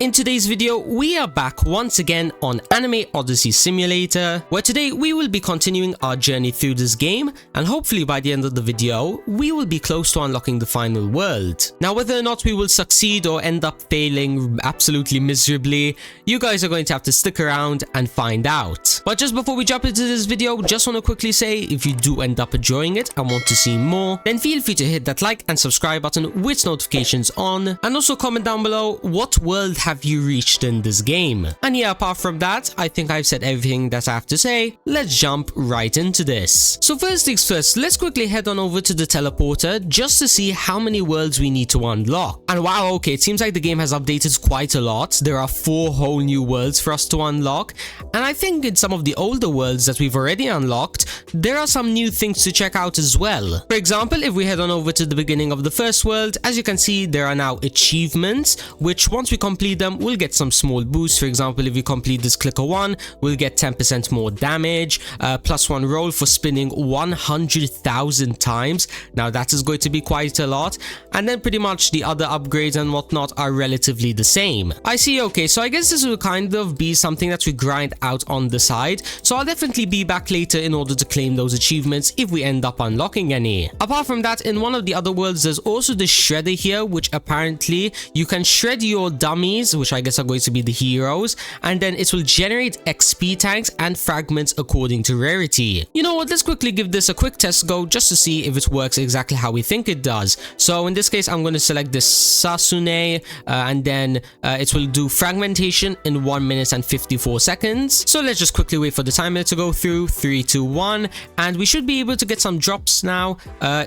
In today's video, we are back once again on Anime Odyssey Simulator, where today we will be continuing our journey through this game, and hopefully by the end of the video, we will be close to unlocking the final world. Now, whether or not we will succeed or end up failing absolutely miserably, you guys are going to have to stick around and find out. But just before we jump into this video, just want to quickly say, if you do end up enjoying it and want to see more, then feel free to hit that like and subscribe button with notifications on, and also comment down below what world have you reached in this game. And yeah, apart from that, I think I've said everything that I have to say. Let's jump right into this. So first things first, let's quickly head on over to the teleporter just to see how many worlds we need to unlock. And wow, okay, it seems like the game has updated quite a lot. There are 4 whole new worlds for us to unlock, and I think in some of the older worlds that we've already unlocked, there are some new things to check out as well. For example, if we head on over to the beginning of the first world, as you can see, there are now achievements, which once we complete them, we'll get some small boosts. For example, if we complete this clicker 1, we'll get 10% more damage, +1 roll for spinning 100,000 times. Now that is going to be quite a lot, and then pretty much the other upgrades and whatnot are relatively the same. I see, okay, so I guess this will kind of be something that we grind out on the side, so I'll definitely be back later in order to claim those achievements if we end up unlocking any. Apart from that, in one of the other worlds, there's also the shredder here, which apparently you can shred your dummies, which I guess are going to be the heroes, and then it will generate XP tanks and fragments according to rarity. You know what, let's quickly give this a quick test go just to see if it works exactly how we think it does. So in this case, I'm going to select this Sasune, and then it will do fragmentation in 1 minute and 54 seconds. So let's just quickly wait for the timer to go through. 3, 2, 1, and we should be able to get some drops now.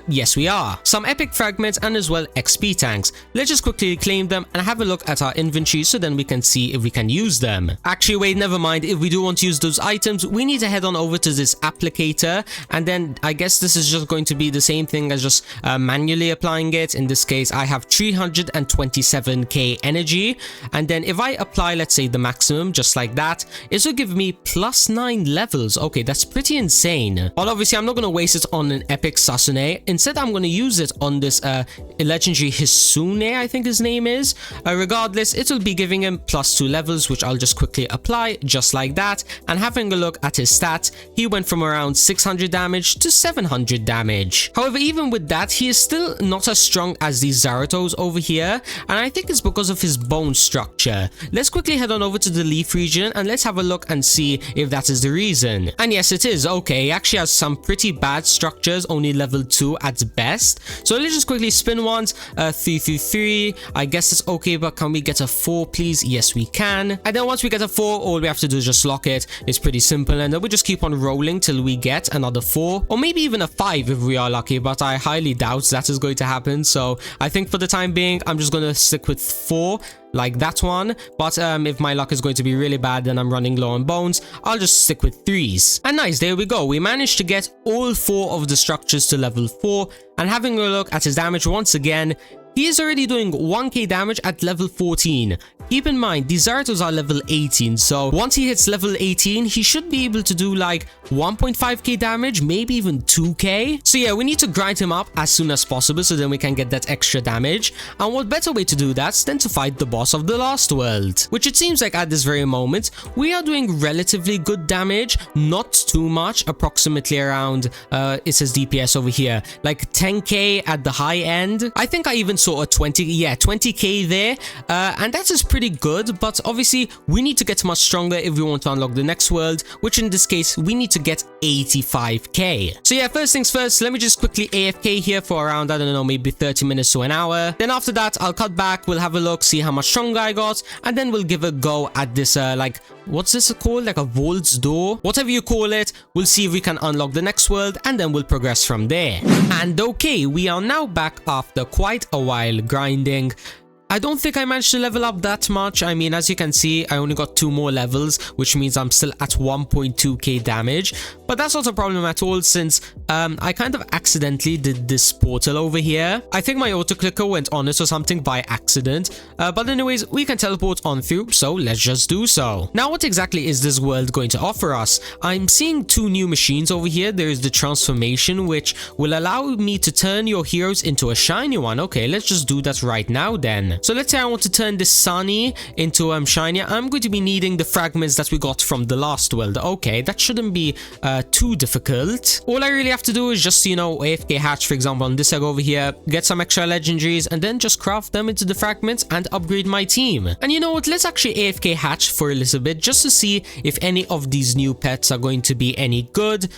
Yes, we are. Some epic fragments and as well XP tanks. Let's just quickly claim them and have a look at our inventory so then we can see if we can use them. Actually, wait, never mind. If we do want to use those items, we need to head on over to this applicator, and then I guess this is just going to be the same thing as just manually applying it. In this case, I have 327k energy, and then if I apply, let's say, the maximum, just like that, it will give me +9 levels. Okay, that's pretty insane. But obviously, I'm not going to waste it on an epic Sasune. Instead, I'm going to use it on this legendary Hisune, I think his name is. Regardless, it will be giving him +2 levels, which I'll just quickly apply just like that. And having a look at his stats, he went from around 600 damage to 700 damage. However, even with that, he is still not as strong as these Zaratos over here, and I think it's because of his bone structure. Let's quickly head on over to the leaf region and let's have a look and see if that is the reason. And yes, it is. Okay, he actually has some pretty bad structures, only level 2 at best. So let's just quickly spin once. 3 through 3, I guess it's okay, but can we get a 4 please? Yes, we can. And then once we get a 4, all we have to do is just lock it. It's pretty simple, and then we just keep on rolling till we get another 4, or maybe even a 5 if we are lucky, but I highly doubt that is going to happen. So I think for the time being, I'm just going to stick with 4, like that one. But if my luck is going to be really bad, then I'm running low on bones, I'll just stick with 3s. And nice, there we go. We managed to get all 4 of the structures to level 4, and having a look at his damage once again, he is already doing 1k damage at level 14. Keep in mind, these Zaratos are level 18, so once he hits level 18, he should be able to do like 1.5k damage, maybe even 2k. So yeah, we need to grind him up as soon as possible so then we can get that extra damage. And what better way to do that than to fight the boss of the last world, which it seems like at this very moment, we are doing relatively good damage, not too much, approximately around, it says DPS over here, like 10k at the high end. I think I even saw a 20k there, and that is pretty good, but obviously we need to get much stronger if we want to unlock the next world, which in this case we need to get 85k. So yeah, first things first, let me just quickly AFK here for around, I don't know, maybe 30 minutes to an hour. Then after that, I'll cut back, we'll have a look, see how much stronger I got, and then we'll give a go at this like, what's this called, like a vault's door, whatever you call it. We'll see if we can unlock the next world, and then we'll progress from there. And okay, we are now back after quite a while grinding. I don't think I managed to level up that much. I mean, as you can see, I only got 2 more levels, which means I'm still at 1.2k damage. But that's not a problem at all, since I kind of accidentally did this portal over here. I think my auto clicker went on it or something by accident. But anyways, we can teleport on through, so let's just do so. Now, what exactly is this world going to offer us? I'm seeing 2 new machines over here. There is the transformation, which will allow me to turn your heroes into a shiny one. Okay, let's just do that right now then. So let's say I want to turn this Sunny into Shiny. I'm going to be needing the fragments that we got from the last world. Okay, that shouldn't be too difficult. All I really have to do is just, you know, AFK hatch, for example, on this egg over here, get some extra legendaries, and then just craft them into the fragments and upgrade my team. And you know what, let's actually AFK hatch for a little bit just to see if any of these new pets are going to be any good.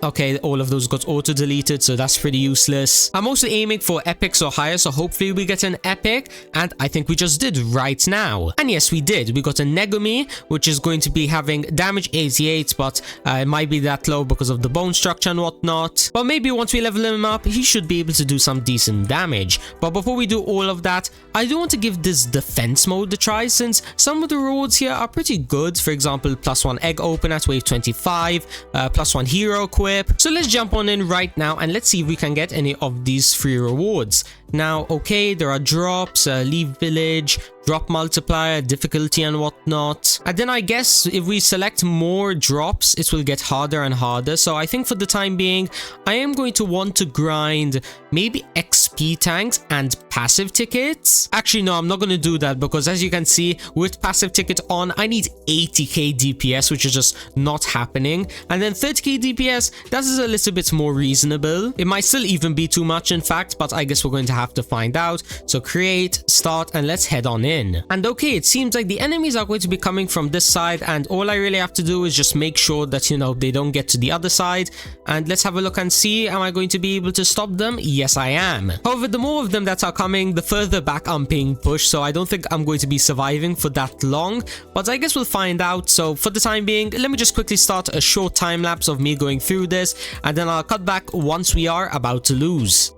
Okay, all of those got auto deleted, so that's pretty useless. I'm also aiming for epics or higher, so hopefully we get an epic, and I think we just did right now. And yes, we did. We got a Negumi, which is going to be having damage 88, but it might be that low because of the bone structure and whatnot. But maybe once we level him up, he should be able to do some decent damage. But before we do all of that, I do want to give this defense mode a try, since some of the rewards here are pretty good. For example, +1 egg open at wave 25, +1 hero equip. So let's jump on in right now and let's see if we can get any of these free rewards. Now, okay, there are drops, leave village, drop multiplier, difficulty and whatnot. And then I guess if we select more drops, it will get harder and harder. So I think for the time being, I am going to want to grind maybe XP tanks and passive tickets. Actually, no, I'm not going to do that because as you can see, with passive ticket on, I need 80k DPS, which is just not happening. And then 30k DPS, that is a little bit more reasonable. It might still even be too much, in fact, but I guess we're going to have to find out. So create, start, and let's head on in. And okay, it seems like the enemies are going to be coming from this side, and all I really have to do is just make sure that, you know, they don't get to the other side. And let's have a look and see, am I going to be able to stop them? Yes, I am. However, the more of them that are coming, the further back I'm being pushed, so I don't think I'm going to be surviving for that long, but I guess we'll find out. So for the time being, let me just quickly start a short time lapse of me going through this, and then I'll cut back once we are about to lose.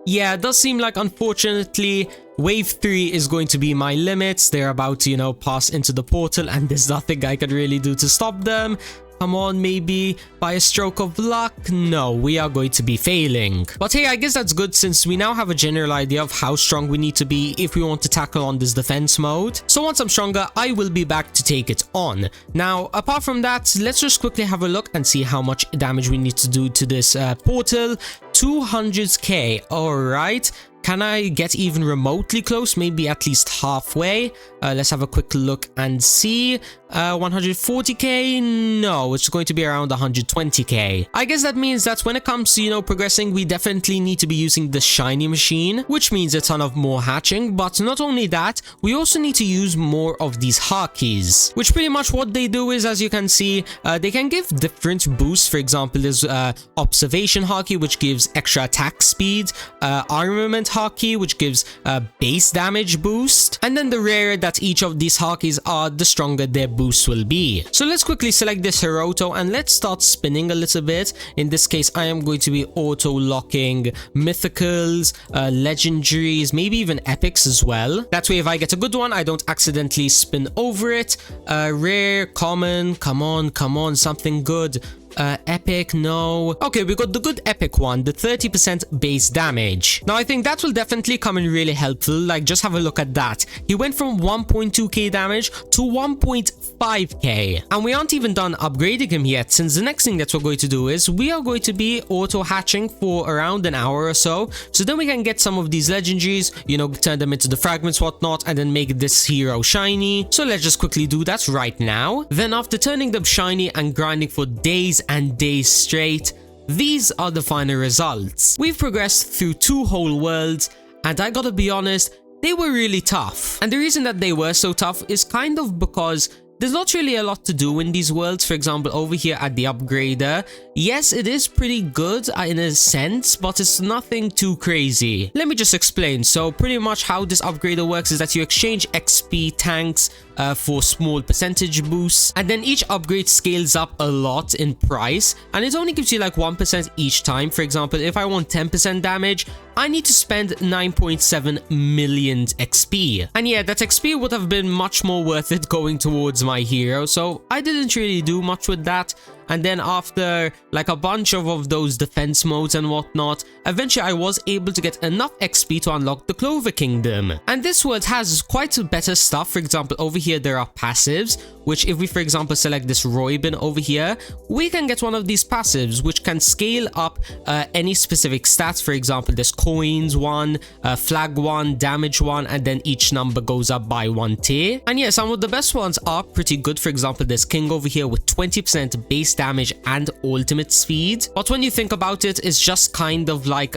Yeah, it does seem like, unfortunately, Wave 3 is going to be my limits. They're about to, you know, pass into the portal, and there's nothing I can really do to stop them. Come on, maybe by a stroke of luck? No, we are going to be failing. But hey, I guess that's good, since we now have a general idea of how strong we need to be if we want to tackle on this defense mode. So once I'm stronger, I will be back to take it on. Now, apart from that, let's just quickly have a look and see how much damage we need to do to this portal. 200k, alright. Can I get even remotely close? Maybe at least halfway. Let's have a quick look and see. 140k? No, it's going to be around 120k. I guess that means that when it comes to, you know, progressing, we definitely need to be using the shiny machine, which means a ton of more hatching. But not only that, we also need to use more of these hakis, which pretty much what they do is, as you can see, they can give different boosts. For example, there's observation haki, which gives extra attack speed, armament haki, which gives base damage boost, and then the rarer that each of these hakis are, the stronger their boosts will be. So let's quickly select this Hiroto and let's start spinning a little bit. In this case, I am going to be auto-locking mythicals, legendaries, maybe even epics as well. That way, if I get a good one, I don't accidentally spin over it. Rare, common, come on, something good. Epic, no. Okay, we got the good epic one, the 30% base damage. Now, I think that will definitely come in really helpful. Like, just have a look at that. He went from 1.2k damage to 1.5k. And we aren't even done upgrading him yet, since the next thing that we're going to do is we are going to be auto-hatching for around an hour or so. So then we can get some of these legendaries, you know, turn them into the fragments, whatnot, and then make this hero shiny. So let's just quickly do that right now. Then after turning them shiny and grinding for days and days straight, these are the final results. We've progressed through 2 whole worlds, and I gotta be honest, they were really tough. And the reason that they were so tough is kind of because there's not really a lot to do in these worlds. For example, over here at the upgrader, yes, it is pretty good in a sense, but it's nothing too crazy. Let me just explain. So pretty much how this upgrader works is that you exchange XP tanks for small percentage boosts, and then each upgrade scales up a lot in price, and it only gives you like 1% each time. For example, if I want 10% damage, I need to spend 9.7 million XP. And yeah, that XP would have been much more worth it going towards my hero, so I didn't really do much with that. and then after like a bunch of those defense modes and whatnot, eventually I was able to get enough XP to unlock the Clover Kingdom. And this world has quite a better stuff. For example, over here there are passives, which if we for example select this Roybin over here, we can get one of these passives which can scale up any specific stats. For example, there's coins 1, flag 1, damage 1, and then each number goes up by 1 tier. And yeah, some of the best ones are pretty good. For example, there's King over here with 20% base damage and ultimate speed. But when you think about it, it's just kind of like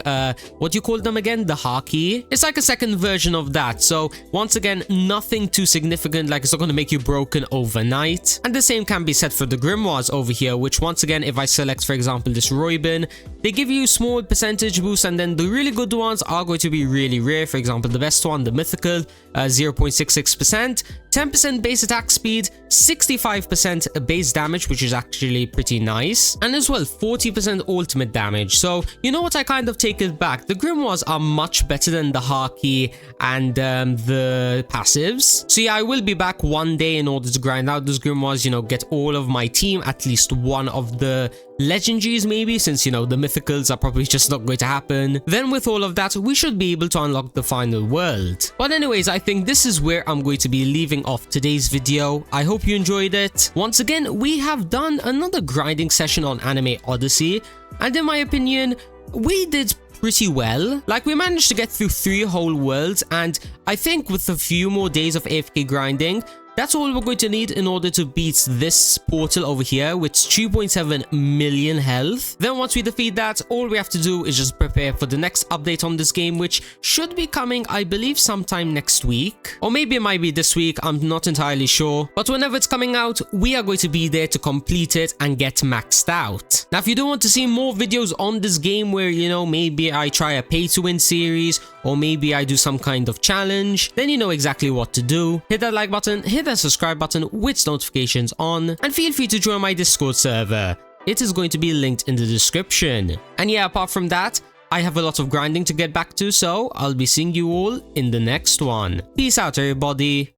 what do you call them again? The Haki. It's like a second version of that. So once again, nothing too significant, like it's not going to make you broken overnight. And the same can be said for the Grimoires over here, which once again, if I select for example this Roybin, they give you small percentage boost, and then the really good ones are going to be really rare. For example, the best one, the mythical, 0.66%, 10% base attack speed, 65% base damage, which is actually pretty nice, and as well 40% ultimate damage. So you know what, I kind of take it back. The Grimoires are much better than the Haki and the passives. So yeah, I will be back one day in order to grind out those Grimoires, you know, get all of my team, at least one of the legendaries maybe, since you know the mythicals are probably just not going to happen. Then with all of that, we should be able to unlock the final world. But anyways, I think this is where I'm going to be leaving off today's video. I hope you enjoyed it. Once again, we have done another grinding session on Anime Odyssey, and in my opinion, we did pretty well. Like, we managed to get through 3 whole worlds, and I think with a few more days of AFK grinding, that's all we're going to need in order to beat this portal over here with 2.7 million health. Then once we defeat that, all we have to do is just prepare for the next update on this game, which should be coming, I believe, sometime next week. Or maybe it might be this week, I'm not entirely sure. But whenever it's coming out, we are going to be there to complete it and get maxed out. Now, if you do want to see more videos on this game where, you know, maybe I try a pay-to-win series, or maybe I do some kind of challenge, then you know exactly what to do. Hit that like button, hit that subscribe button with notifications on, and feel free to join my Discord server. It is going to be linked in the description. And yeah, apart from that, I have a lot of grinding to get back to, so I'll be seeing you all in the next one. Peace out, everybody.